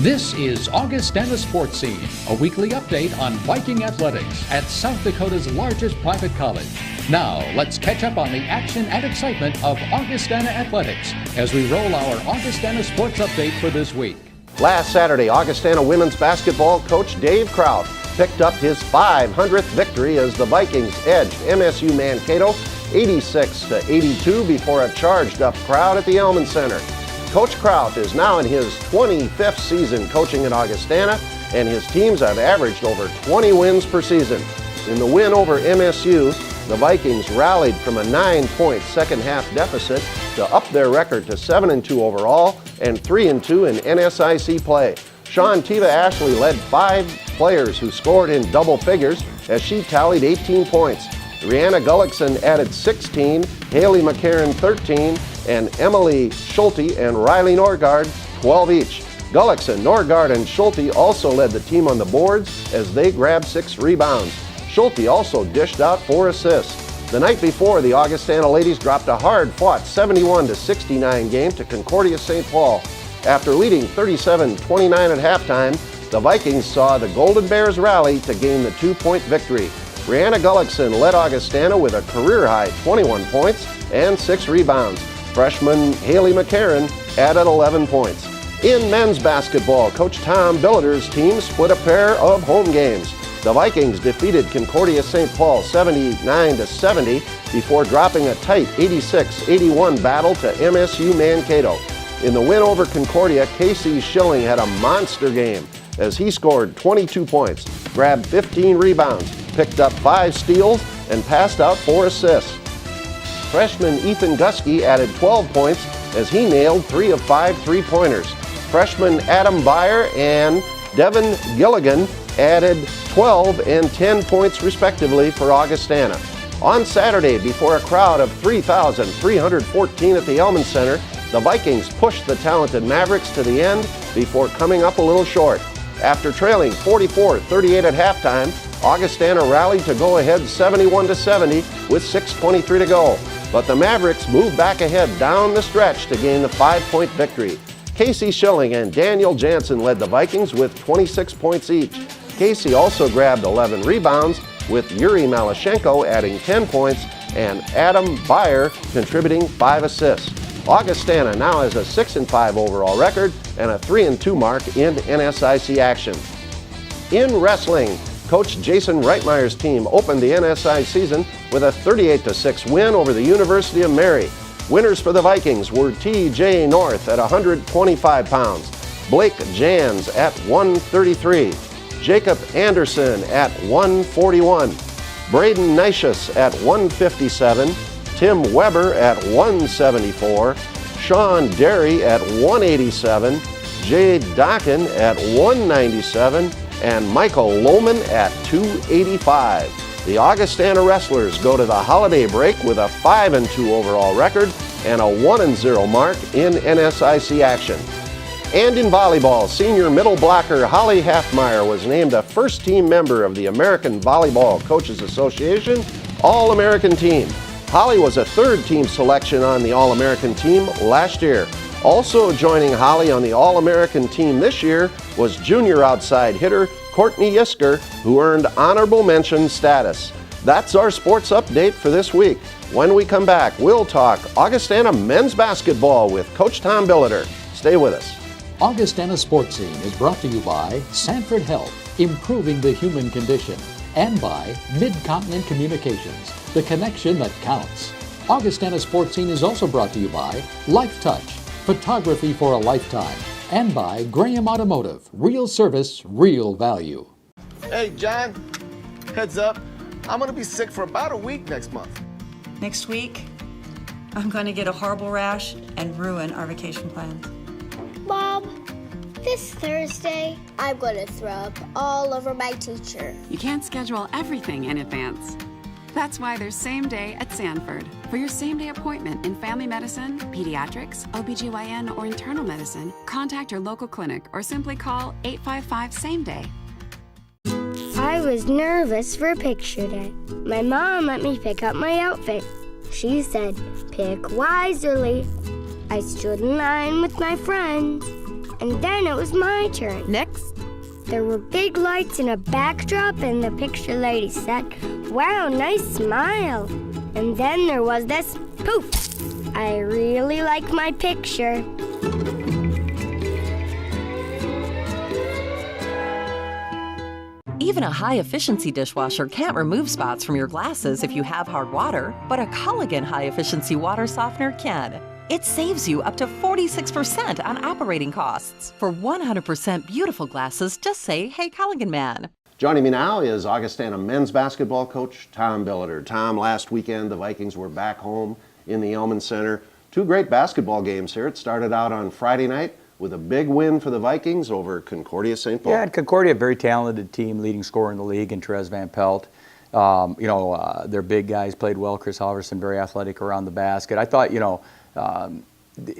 This is Augustana Sportscene, a weekly update on Viking athletics at South Dakota's largest private college. Now, let's catch up on the action and excitement of Augustana athletics as we roll our Augustana Sports Update for this week. Last Saturday, Augustana women's basketball coach Dave Kraut picked up his 500th victory as the Vikings edged MSU Mankato 86-82 before a charged-up crowd at the Elman Center. Coach Kraut is now in his 25th season coaching at Augustana, and his teams have averaged over 20 wins per season. In the win over MSU, the Vikings rallied from a 9-point second-half deficit to up their record to 7-2 overall and 3-2 in NSIC play. Sean Tiva Ashley led 5 players who scored in double figures as she tallied 18 points. Rihanna Gullickson added 16, Haley McCarron 13, and Emily Schulte and Riley Norgard 12 each. Gullickson, Norgard, and Schulte also led the team on the boards as they grabbed 6 rebounds. Schulte also dished out 4 assists. The night before, the Augustana ladies dropped a hard-fought 71-69 game to Concordia St. Paul. After leading 37-29 at halftime, the Vikings saw the Golden Bears rally to gain the 2-point victory. Rihanna Gullickson led Augustana with a career-high 21 points and 6 rebounds. Freshman Haley McCarron added 11 points. In men's basketball, Coach Tom Billiter's team split a pair of home games. The Vikings defeated Concordia St. Paul 79-70 before dropping a tight 86-81 battle to MSU Mankato. In the win over Concordia, Casey Schilling had a monster game as he scored 22 points, grabbed 15 rebounds, picked up 5 steals, and passed out 4 assists. Freshman Ethan Gusky added 12 points as he nailed 3 of 5 three-pointers. Freshman Adam Beyer and Devin Gilligan added 12 and 10 points respectively for Augustana. On Saturday, before a crowd of 3,314 at the Elman Center, the Vikings pushed the talented Mavericks to the end before coming up a little short. After trailing 44-38 at halftime, Augustana rallied to go ahead 71-70 with 6:23 to go. But the Mavericks moved back ahead down the stretch to gain the 5-point victory. Casey Schilling and Daniel Jansen led the Vikings with 26 points each. Casey also grabbed 11 rebounds, with Yuri Malashenko adding 10 points and Adam Beyer contributing 5 assists. Augustana now has a 6-5 overall record and a 3-2 mark in NSIC action. In wrestling, Coach Jason Reitmeyer's team opened the NSI season with a 38-6 win over the University of Mary. Winners for the Vikings were T.J. North at 125 pounds, Blake Jans at 133, Jacob Anderson at 141, Braden Nicious at 157, Tim Weber at 174, Sean Derry at 187, Jade Dockin at 197, and Michael Lohman at 285. The Augustana wrestlers go to the holiday break with a 5-2 overall record and a 1-0 mark in NSIC action. And in volleyball, senior middle blocker Holly Halfmeyer was named a first-team member of the American Volleyball Coaches Association All-American Team. Holly was a third-team selection on the All-American team last year. Also joining Holly on the All-American team this year was junior outside hitter Courtney Yisker, who earned honorable mention status. That's our sports update for this week. When we come back, we'll talk Augustana men's basketball with Coach Tom Billiter. Stay with us. Augustana Sportscene is brought to you by Sanford Health, improving the human condition, and by Mid-Continent Communications, the connection that counts. Augustana Sportscene is also brought to you by Life Touch, photography for a lifetime, and by Graham Automotive, real service, real value. Hey, John, heads up. I'm going to be sick for about a week next month. Next week, I'm going to get a horrible rash and ruin our vacation plans. Mom, this Thursday, I'm going to throw up all over my teacher. You can't schedule everything in advance. That's why there's Same Day at Sanford. For your same-day appointment in family medicine, pediatrics, OBGYN, or internal medicine, contact your local clinic or simply call 855-SAME-DAY. I was nervous for picture day. My mom let me pick out my outfit. She said, pick wisely. I stood in line with my friends. And then it was my turn. Next. There were big lights and a backdrop, and the picture lady said, "Wow, nice smile." And then there was this poof. I really like my picture. Even a high-efficiency dishwasher can't remove spots from your glasses if you have hard water, but a Culligan high-efficiency water softener can. It saves you up to 46% on operating costs. For 100% beautiful glasses, just say, "Hey, Culligan man." Joining me now is Augustana men's basketball coach Tom Billiter. Tom, last weekend the Vikings were back home in the Elman Center. Two great basketball games here. It started out on Friday night with a big win for the Vikings over Concordia St. Paul. Yeah, and Concordia, a very talented team, leading scorer in the league, and Therese Van Pelt. Their big guys played well. Chris Halverson, very athletic around the basket. I thought,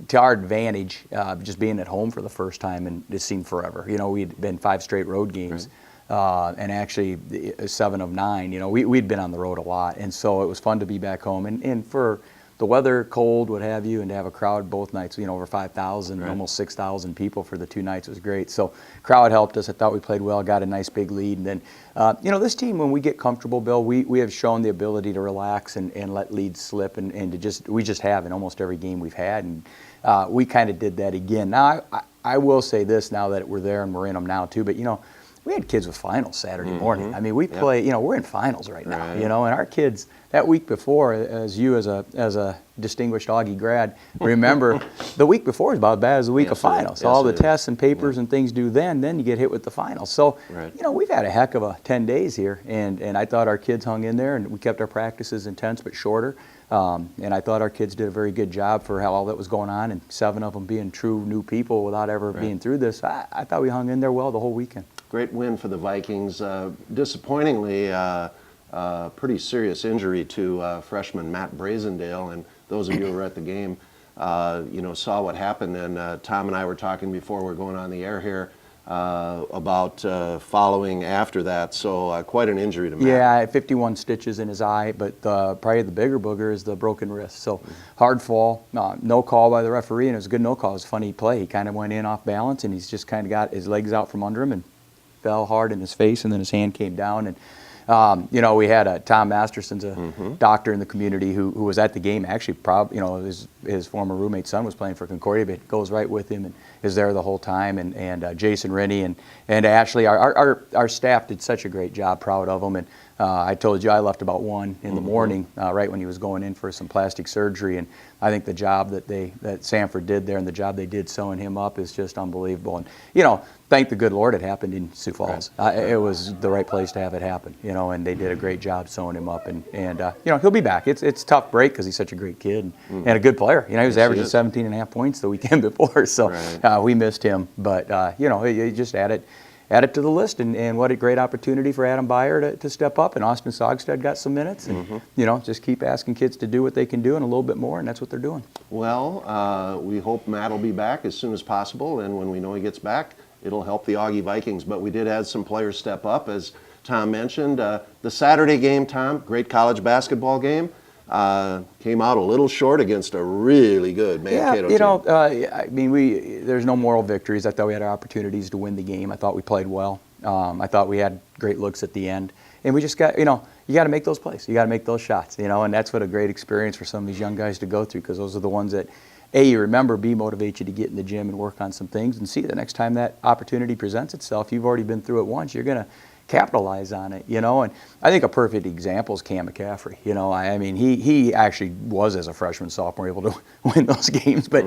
to our advantage, just being at home for the first time, and it seemed forever. We'd been 5 straight road games, and actually 7 of 9. We'd been on the road a lot, and so it was fun to be back home. And for the weather, cold, what have you, and to have a crowd both nights, over 5,000, almost 6,000 people for the 2 nights was great. So crowd helped us. I thought we played well, got a nice big lead. And then, this team, when we get comfortable, Bill, we have shown the ability to relax and let leads slip, and we just have in almost every game we've had. And we kind of did that again. Now, I will say this now that we're there and we're in them now too, but, we had kids with finals Saturday morning. I mean, we play, we're in finals right now, and our kids that week before, as a distinguished Augie grad, remember the week before is about as bad as the week of finals. All the tests and papers and things due then you get hit with the finals. So, we've had a heck of a 10 days here, and I thought our kids hung in there, and we kept our practices intense but shorter. And I thought our kids did a very good job for how all that was going on, and 7 of them being true new people without ever being through this. I thought we hung in there well the whole weekend. Great win for the Vikings. Disappointingly, pretty serious injury to freshman Matt Brazendale, and those of you who were at the game, saw what happened. And Tom and I were talking before we're going on the air here about following after that. So quite an injury to Matt. Yeah, 51 stitches in his eye, but probably the bigger booger is the broken wrist. So hard fall, no call by the referee, and it was a good no call. It was a funny play. He kind of went in off balance, and he's just kind of got his legs out from under him and fell hard in his face, and then his hand came down. And we had Tom Masterson's a doctor in the community who was at the game. Actually, his former roommate's son was playing for Concordia, but goes right with him and is there the whole time. And Jason Rennie and Ashley, our staff did such a great job. Proud of them. And I told you I left about 1 in the morning, right when he was going in for some plastic surgery. And I think the job that Sanford did there and the job they did sewing him up is just unbelievable. And thank the good Lord it happened in Sioux Falls. It was the right place to have it happen. And they did a great job sewing him up. And he'll be back. It's a tough break because he's such a great kid and a good player. He was averaging 17.5 points the weekend before, so we missed him. But he just added to the list, and what a great opportunity for Adam Byer to step up, and Austin Sogstad got some minutes, and just keep asking kids to do what they can do and a little bit more, and that's what they're doing. Well, we hope Matt will be back as soon as possible, and when we know he gets back, it'll help the Augie Vikings. But we did have some players step up, as Tom mentioned. The Saturday game, Tom, great college basketball game. Came out a little short against a really good Mankato team. There's no moral victories. I thought we had our opportunities to win the game. I thought we played well. I thought we had great looks at the end. And we just got, you got to make those plays. You got to make those shots, and that's what a great experience for some of these young guys to go through, because those are the ones that, A, you remember, B, motivate you to get in the gym and work on some things, and C, the next time that opportunity presents itself, you've already been through it once, you're going to capitalize on it, and I think a perfect example is Cam McCaffrey. He actually was, as a freshman, sophomore, able to win those games, but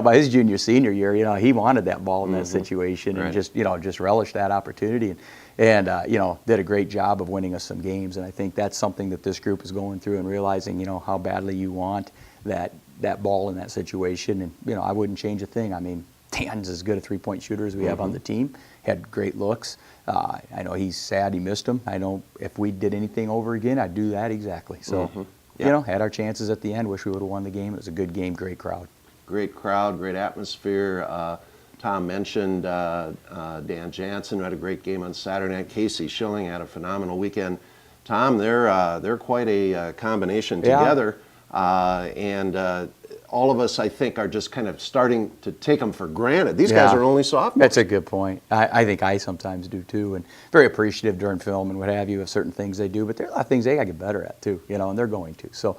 by his junior, senior year, he wanted that ball in that situation and just relished that opportunity and did a great job of winning us some games. And I think that's something that this group is going through and realizing, how badly you want that ball in that situation. And I wouldn't change a thing. Dan's as good a three-point shooter as we have on the team. Had great looks. I know he's sad he missed them. I know if we did anything over again, I'd do that exactly. So, had our chances at the end. Wish we would have won the game. It was a good game, great crowd. Great crowd, great atmosphere. Tom mentioned Dan Jansen, who had a great game on Saturday night. Casey Schilling had a phenomenal weekend. Tom, they're quite a combination together. And all of us, I think, are just kind of starting to take them for granted. These guys are only sophomores. That's a good point. I think I sometimes do too, and very appreciative during film and what have you of certain things they do, but there are a lot of things they got to get better at too, and they're going to. So,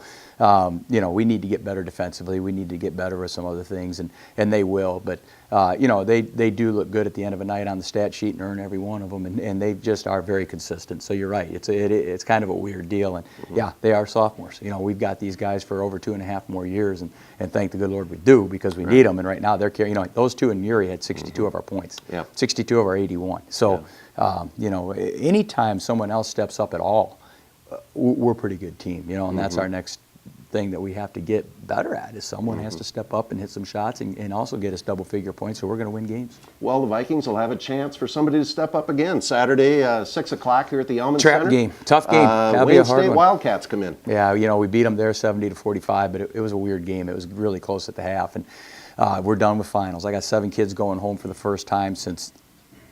we need to get better defensively. We need to get better with some other things, and they will. But, they do look good at the end of a night on the stat sheet and earn every one of them, and they just are very consistent. So you're right. It's kind of a weird deal, and yeah, they are sophomores. We've got these guys for over 2.5 more years, and thank the good Lord we do, because we need them. And right now they're carrying. Those two and Muri had 62 of our points, 62 of our 81. So, anytime someone else steps up at all, we're a pretty good team. And that's our next thing that we have to get better at, is someone has to step up and hit some shots and also get us double-figure points, so we're going to win games. Well, the Vikings will have a chance for somebody to step up again Saturday, 6 o'clock here at the Elman Trap Center. Game, tough game. That'll be Wayne a hard State one. Wildcats come in. Yeah, we beat them there 70-45, but it was a weird game. It was really close at the half, and we're done with finals. I got 7 kids going home for the first time since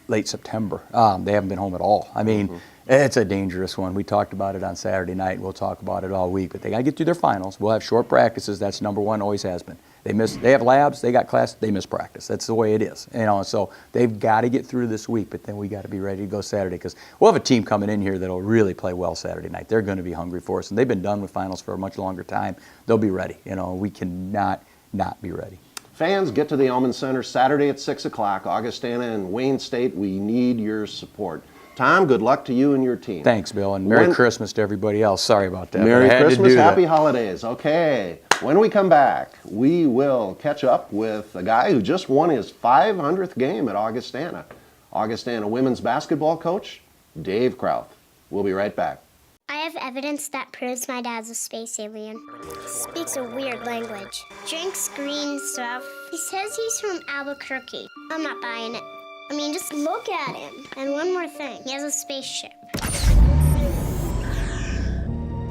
late September. They haven't been home at all. I mean, it's a dangerous one. We talked about it on Saturday night. We'll talk about it all week. But they got to get through their finals. We'll have short practices. That's number one, always has been. They have labs, they got class, they miss practice. That's the way it is. So they've got to get through this week, but then we got to be ready to go Saturday, because we'll have a team coming in here that'll really play well Saturday night. They're going to be hungry for us, and they've been done with finals for a much longer time. They'll be ready. We cannot not be ready. Fans, get to the Elman Center Saturday at 6 o'clock. Augustana and Wayne State, we need your support. Tom, good luck to you and your team. Thanks, Bill, and Merry Christmas to everybody else. Sorry about that. Merry Christmas, Happy Holidays. Okay, when we come back, we will catch up with a guy who just won his 500th game at Augustana. Augustana women's basketball coach, Dave Krauth. We'll be right back. I have evidence that proves my dad's a space alien. Speaks a weird language. Drinks green stuff. He says he's from Albuquerque. I'm not buying it. I mean, just look at him. And one more thing, he has a spaceship.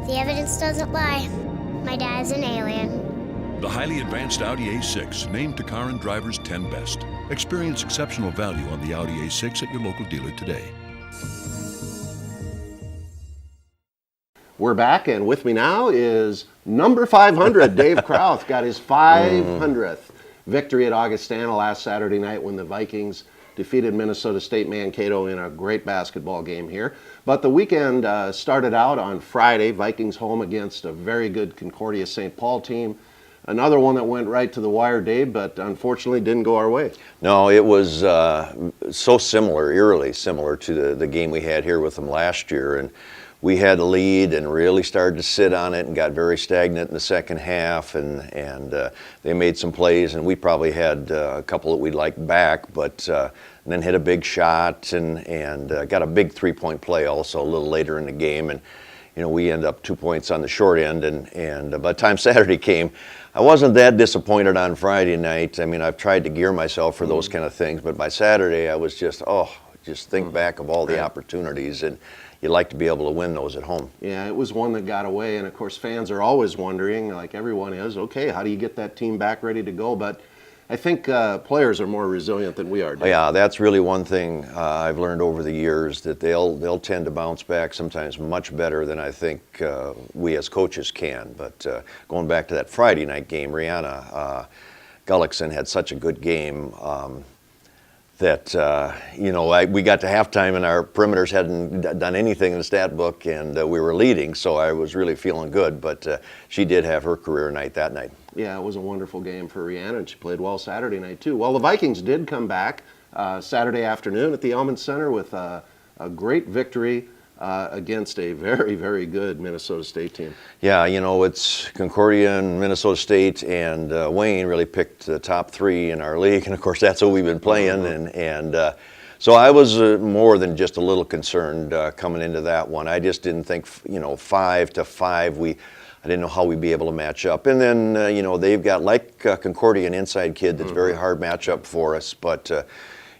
The evidence doesn't lie. My dad's an alien. The highly advanced Audi A6, named to car and drivers 10 best. Experience exceptional value on the Audi A6 at your local dealer today. We're back, and with me now is number 500, Dave Krauth. Got his 500th victory at Augustana last Saturday night when the Vikings defeated Minnesota State Mankato in a great basketball game here. But the weekend started out on Friday, Vikings home against a very good Concordia St. Paul team. Another one that went right to the wire, Dave, but unfortunately didn't go our way. No, it was so similar, eerily similar to the game we had here with them last year. And we had a lead and really started to sit on it and got very stagnant in the second half, and they made some plays, and we probably had a couple that we'd like back, but and then hit a big shot and got a big three-point play also a little later in the game, and we end up 2 points on the short end, and by the time Saturday came, I wasn't that disappointed on Friday night. I mean, I've tried to gear myself for those kind of things, but by Saturday I was just think back of all the opportunities, and you'd like to be able to win those at home. Yeah, it was one that got away, and of course fans are always wondering, like everyone is, okay, how do you get that team back ready to go? But I think players are more resilient than we are. Dave. Yeah, that's really one thing I've learned over the years, that they'll tend to bounce back sometimes much better than I think we as coaches can. But going back to that Friday night game, Rihanna Gullickson had such a good game that we got to halftime and our perimeters hadn't done anything in the stat book, and we were leading, so I was really feeling good. But she did have her career night that night. Yeah, it was a wonderful game for Rihanna, and she played well Saturday night too. Well, the Vikings did come back Saturday afternoon at the Elman Center with a great victory against a very, very good Minnesota State team. Yeah, it's Concordia and Minnesota State, and Wayne really picked the top three in our league, and of course that's what we've been playing, and so I was more than just a little concerned coming into that one. I just didn't think, 5-5, I didn't know how we'd be able to match up. And then, they've got, like Concordia, an inside kid that's very hard matchup for us, but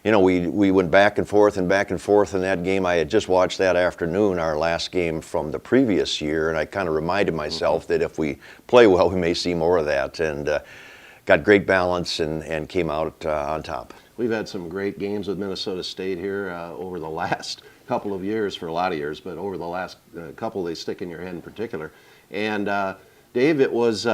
we went back and forth in that game. I had just watched that afternoon, our last game from the previous year, and I kind of reminded myself that if we play well, we may see more of that, and got great balance and came out on top. We've had some great games with Minnesota State here over the last couple of years, for a lot of years, but over the last couple they stick in your head in particular. And Dave, it was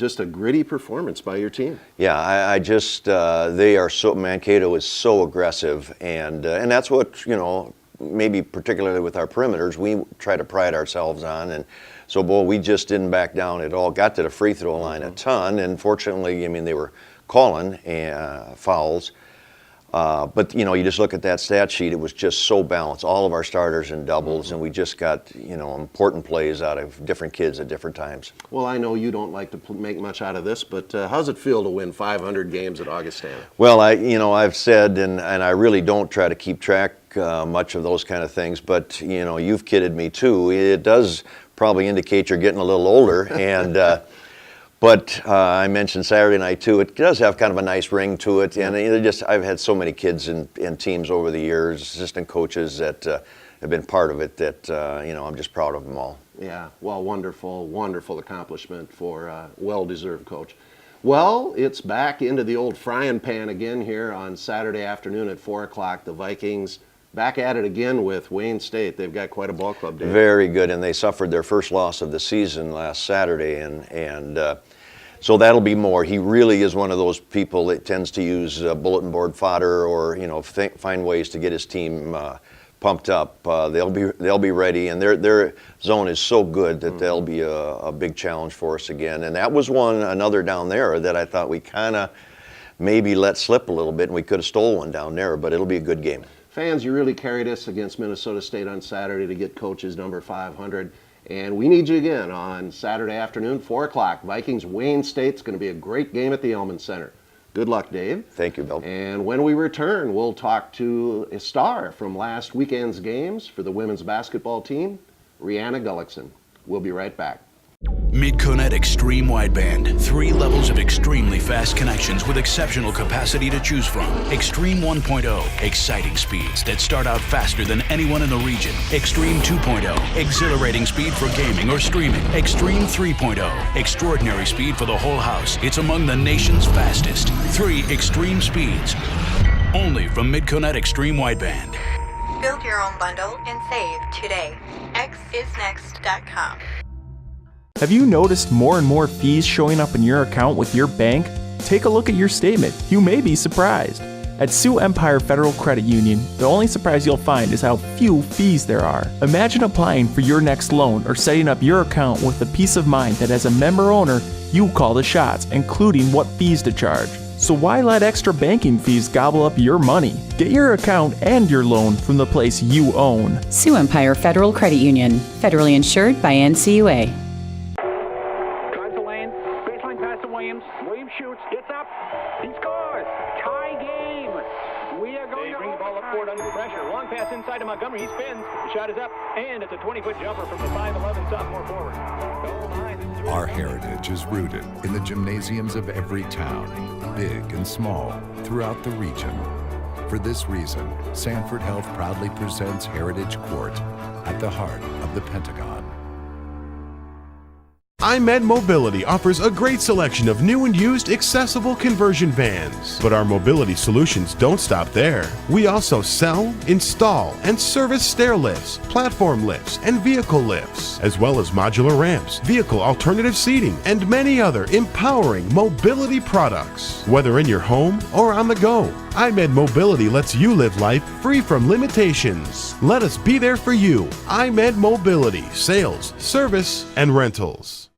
just a gritty performance by your team. Yeah, I just they are so, Mankato is so aggressive, and that's what, you know, maybe particularly with our perimeters, we try to pride ourselves on. And so, boy, we just didn't back down at all. Got to the free throw line a ton, and fortunately, I mean, they were calling fouls. But, you know, you just look at that stat sheet, it was just so balanced. All of our starters in doubles, and we just got, you know, important plays out of different kids at different times. Well, I know you don't like to make much out of this, but how's it feel to win 500 games at Augustana? Well, I've said, and I really don't try to keep track much of those kind of things, but, you know, you've kidded me too. It does probably indicate you're getting a little older, and but I mentioned Saturday night too. It does have kind of a nice ring to it, and I've had so many kids in teams over the years, assistant coaches that have been part of it. That you know, I'm just proud of them all. Yeah, well, wonderful accomplishment for a well-deserved coach. Well, it's back into the old frying pan again here on Saturday afternoon at 4 o'clock. The Vikings back at it again with Wayne State. They've got quite a ball club, Dave. Very good, and they suffered their first loss of the season last Saturday, and so that'll be more. He really is one of those people that tends to use bulletin board fodder, or, you know, find ways to get his team pumped up. They'll be ready, and their zone is so good that they'll be a big challenge for us again. And that was another down there that I thought we kind of maybe let slip a little bit, and we could have stole one down there. But it'll be a good game. Fans, you really carried us against Minnesota State on Saturday to get coaches number 500. And we need you again on Saturday afternoon, 4 o'clock. Vikings Wayne State's going to be a great game at the Elman Center. Good luck, Dave. Thank you, Bill. And when we return, we'll talk to a star from last weekend's games for the women's basketball team, Rihanna Gullickson. We'll be right back. Mid-Conet Extreme Wideband. 3 levels of extremely fast connections with exceptional capacity to choose from. Extreme 1.0. Exciting speeds that start out faster than anyone in the region. Extreme 2.0. Exhilarating speed for gaming or streaming. Extreme 3.0. Extraordinary speed for the whole house. It's among the nation's fastest. 3 extreme speeds. Only from Mid-Conet Extreme Wideband. Build your own bundle and save today. xisnext.com. Have you noticed more and more fees showing up in your account with your bank? Take a look at your statement. You may be surprised. At Sioux Empire Federal Credit Union, the only surprise you'll find is how few fees there are. Imagine applying for your next loan or setting up your account with the peace of mind that as a member owner, you call the shots, including what fees to charge. So why let extra banking fees gobble up your money? Get your account and your loan from the place you own. Sioux Empire Federal Credit Union, federally insured by NCUA. Williams shoots, gets up, he scores. Tie game. We are going to bring the ball up court under pressure. Long pass inside to Montgomery. He spins. The shot is up, and it's a 20-foot jumper from the 5'11" sophomore forward. Our heritage is rooted in the gymnasiums of every town, big and small, throughout the region. For this reason, Sanford Health proudly presents Heritage Court at the heart of the Pentagon. iMed Mobility offers a great selection of new and used accessible conversion vans. But our mobility solutions don't stop there. We also sell, install, and service stair lifts, platform lifts, and vehicle lifts, as well as modular ramps, vehicle alternative seating, and many other empowering mobility products. Whether in your home or on the go, iMed Mobility lets you live life free from limitations. Let us be there for you. iMed Mobility, sales, service, and rentals.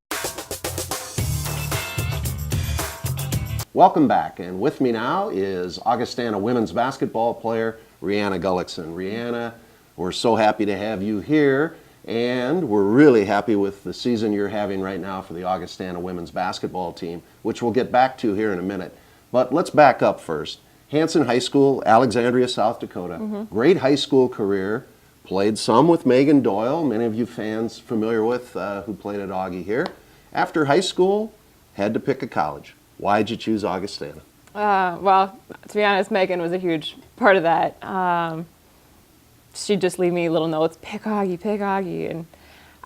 Welcome back, and with me now is Augustana women's basketball player Rihanna Gullickson. Rihanna, we're so happy to have you here, and we're really happy with the season you're having right now for the Augustana women's basketball team, which we'll get back to here in a minute. But let's back up first. Hanson High School, Alexandria, South Dakota. Great high school career. Played some with Megan Doyle, many of you fans familiar with, who played at Augie here. After high school, had to pick a college. Why'd you choose Augustana? Well, to be honest, Megan was a huge part of that. She'd just leave me little notes, pick Augie. And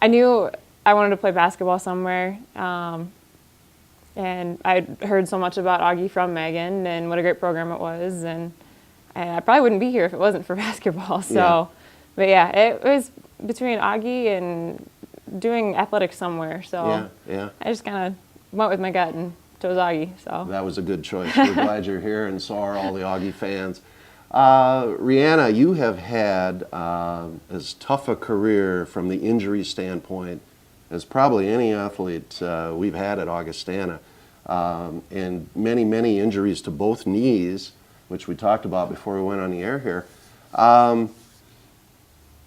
I knew I wanted to play basketball somewhere. And I'd heard so much about Augie from Megan and what a great program it was. And I probably wouldn't be here if it wasn't for basketball. So, But yeah, it was between Augie and doing athletics somewhere. So I just kind of went with my gut and chose Augie. So That was a good choice. We're glad you're here, and so are all the Augie fans. Rihanna, you have had as tough a career from the injury standpoint as probably any athlete we've had at Augustana. And many, many injuries to both knees, which we talked about before we went on the air here.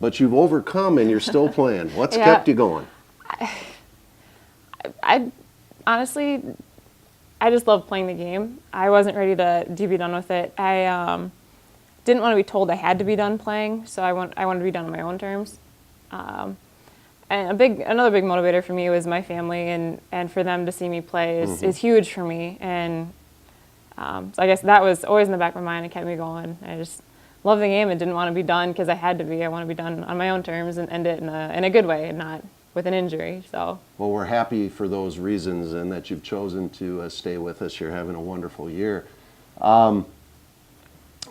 But you've overcome and you're still playing. What's kept you going? I honestly, I just love playing the game. I wasn't ready to be done with it. I didn't want to be told I had to be done playing, so I wanted to be done on my own terms. And another big motivator for me was my family, and for them to see me play is huge for me. And so I guess that was always in the back of my mind and kept me going. I just love the game and didn't want to be done because I had to be. I want to be done on my own terms and end it in a good way and not with an injury. So. Well, we're happy for those reasons and that you've chosen to stay with us. You're having a wonderful year.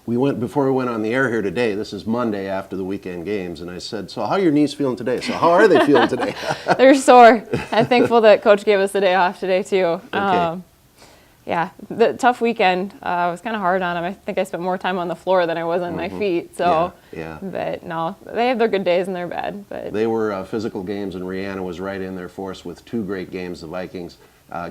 Before we went on the air here today, this is Monday after the weekend games, and I said, so how are your knees feeling today? So how are they feeling today? They're sore. I'm thankful that Coach gave us the day off today, too. Okay. Yeah, the tough weekend was kind of hard on them. I think I spent more time on the floor than I was on my feet. So, yeah. But no, they have their good days and their bad. But they were physical games, and Rihanna was right in there for us with 2 great games. The Vikings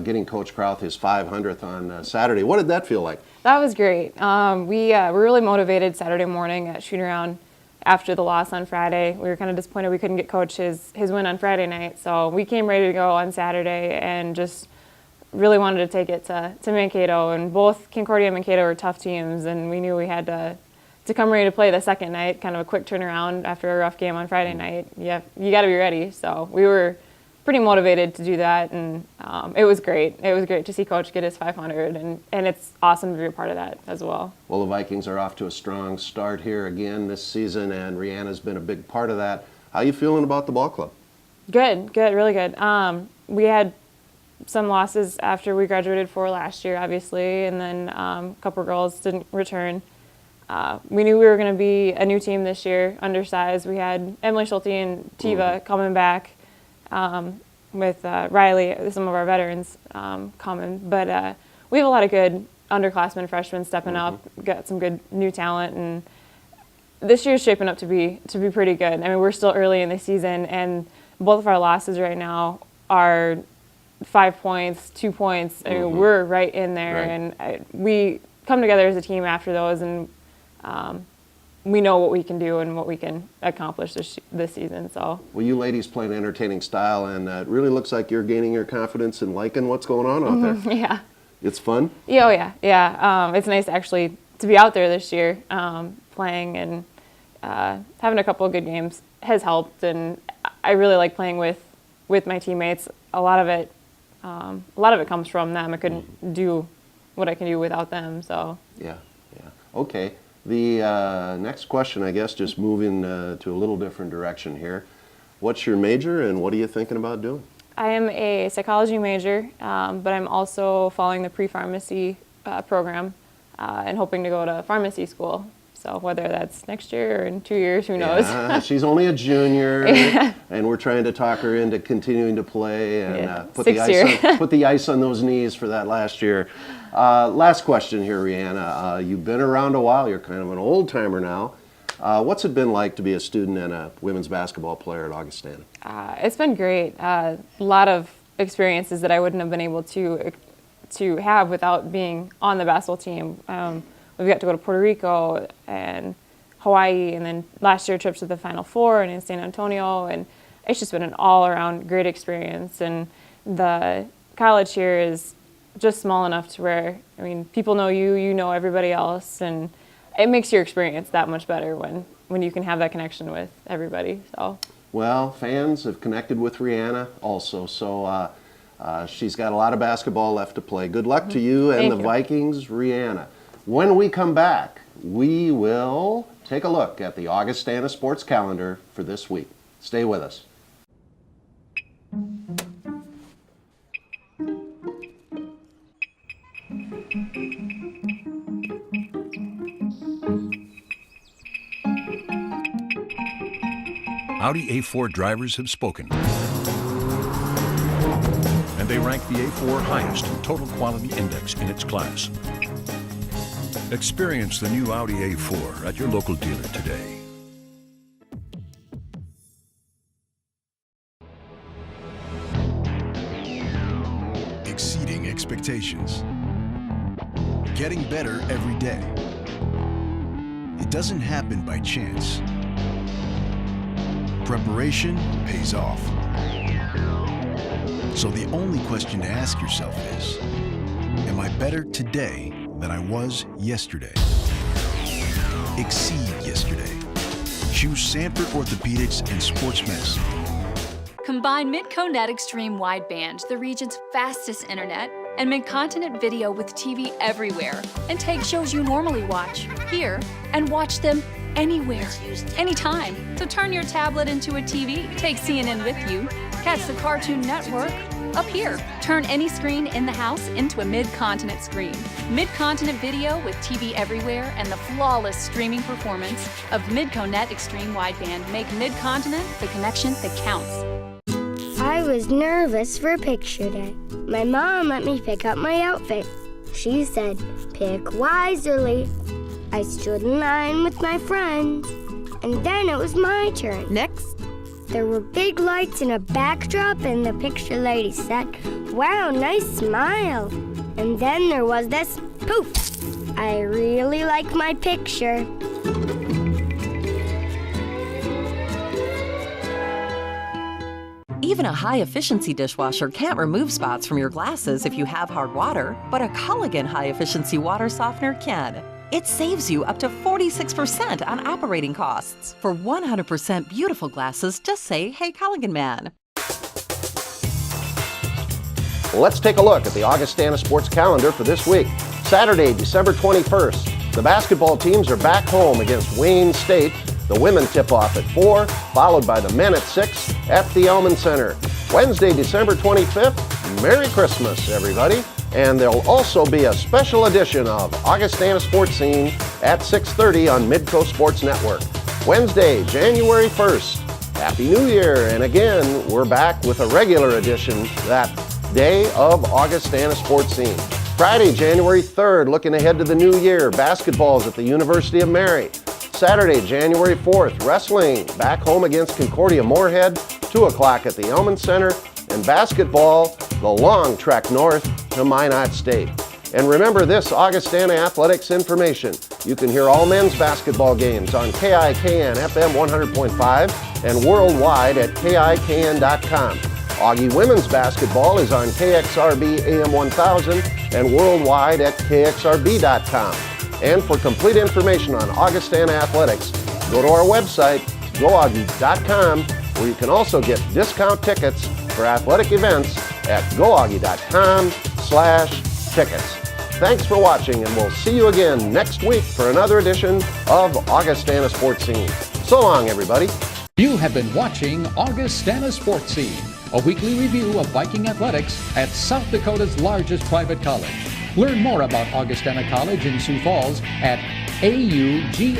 getting Coach Krauth his 500th on Saturday. What did that feel like? That was great. We were really motivated Saturday morning at shoot around after the loss on Friday. We were kind of disappointed we couldn't get Coach his win on Friday night. So we came ready to go on Saturday and just really wanted to take it to Mankato. And both Concordia and Mankato were tough teams, and we knew we had to come ready to play the second night, kind of a quick turnaround after a rough game on Friday night. Yeah, you got to be ready. So we were pretty motivated to do that, and it was great. It was great to see Coach get his 500, and it's awesome to be a part of that as well. Well, the Vikings are off to a strong start here again this season, and Rihanna's been a big part of that. How are you feeling about the ball club? Good, really good. We had some losses after we graduated for last year, obviously, and then a couple girls didn't return. We knew we were going to be a new team this year, undersized. We had Emily Schulte and Tiva coming back with Riley, some of our veterans coming. But we have a lot of good underclassmen, freshmen stepping up, got some good new talent, and this year's shaping up to be pretty good. I mean, we're still early in the season, and both of our losses right now are 5 points, 2 points. I mean, we're right in there, and we come together as a team after those, and we know what we can do and what we can accomplish this season. So. Well, you ladies play an entertaining style, and it really looks like you're gaining your confidence and liking what's going on out there. Yeah. It's fun? Yeah. It's nice actually to be out there this year, playing, and having a couple of good games has helped, and I really like playing with my teammates. A lot of it comes from them. I couldn't do what I can do without them. So. Yeah. Okay. The next question, I guess, just moving to a little different direction here. What's your major, and what are you thinking about doing? I am a psychology major, but I'm also following the pre-pharmacy program and hoping to go to pharmacy school. So whether that's next year or in 2 years, who knows? Yeah, she's only a junior, and we're trying to talk her into continuing to play and put the ice on those knees for that last year. Last question here, Rihanna. You've been around a while. You're kind of an old-timer now. What's it been like to be a student and a women's basketball player at Augustana? It's been great. A lot of experiences that I wouldn't have been able to have without being on the basketball team. We got to go to Puerto Rico and Hawaii, and then last year trips to the Final Four and in San Antonio, and it's just been an all-around great experience. And the college here is just small enough to where, I mean, people know you know everybody else, and it makes your experience that much better when you can have that connection with everybody. So. Well, fans have connected with Rihanna also, so she's got a lot of basketball left to play. Good luck to you and the Vikings, Rihanna. When we come back, we will take a look at the Augustana sports calendar for this week. Stay with us. Audi A4 drivers have spoken. And and they rank the A4 highest in total quality index in its class. Experience the new Audi A4 at your local dealer today. Exceeding expectations. Getting better every day. It doesn't happen by chance. Preparation pays off. So the only question to ask yourself is, am I better today than I was yesterday? Exceed yesterday. Choose Sanford Orthopedics and Sports Medicine. Combine Midco-Net Extreme Wideband, the region's fastest internet, and mid-continent video with TV everywhere, and take shows you normally watch here and watch them anywhere, anytime. So turn your tablet into a TV, take CNN with you, catch the Cartoon Network up here. Turn any screen in the house into a mid-continent screen. Mid-continent video with TV everywhere and the flawless streaming performance of Midco-Net Extreme Wideband make mid-continent the connection that counts. I was nervous for picture day. My mom let me pick out my outfit. She said, pick wisely. I stood in line with my friends, and then it was my turn. Next. There were big lights and a backdrop, and the picture lady said, wow, nice smile. And then there was this poof. I really like my picture. Even a high-efficiency dishwasher can't remove spots from your glasses if you have hard water, but a Culligan high-efficiency water softener can. It saves you up to 46% on operating costs. For 100% beautiful glasses, just say, hey, Culligan man. Let's take a look at the Augustana sports calendar for this week. Saturday, December 21st, the basketball teams are back home against Wayne State. The women tip off at 4, followed by the men at 6 at the Elman Center. Wednesday, December 25th, Merry Christmas, everybody. And there'll also be a special edition of Augustana Sportscene at 6:30 on Midco Sports Network. Wednesday, January 1st, Happy New Year. And again, we're back with a regular edition that day of Augustana Sportscene. Friday, January 3rd, looking ahead to the new year, basketball's at the University of Mary. Saturday, January 4th, wrestling back home against Concordia Moorhead, 2 o'clock at the Elman Center, and basketball, the long trek north to Minot State. And remember this Augustana athletics information. You can hear all men's basketball games on KIKN FM 100.5 and worldwide at KIKN.com. Augie women's basketball is on KXRB AM 1000 and worldwide at KXRB.com. And for complete information on Augustana athletics, go to our website, goaugie.com, where you can also get discount tickets for athletic events at goaugie.com/tickets. Thanks for watching, and we'll see you again next week for another edition of Augustana Sportscene. So long, everybody. You have been watching Augustana Sportscene, a weekly review of Viking athletics at South Dakota's largest private college. Learn more about Augustana College in Sioux Falls at augie.edu.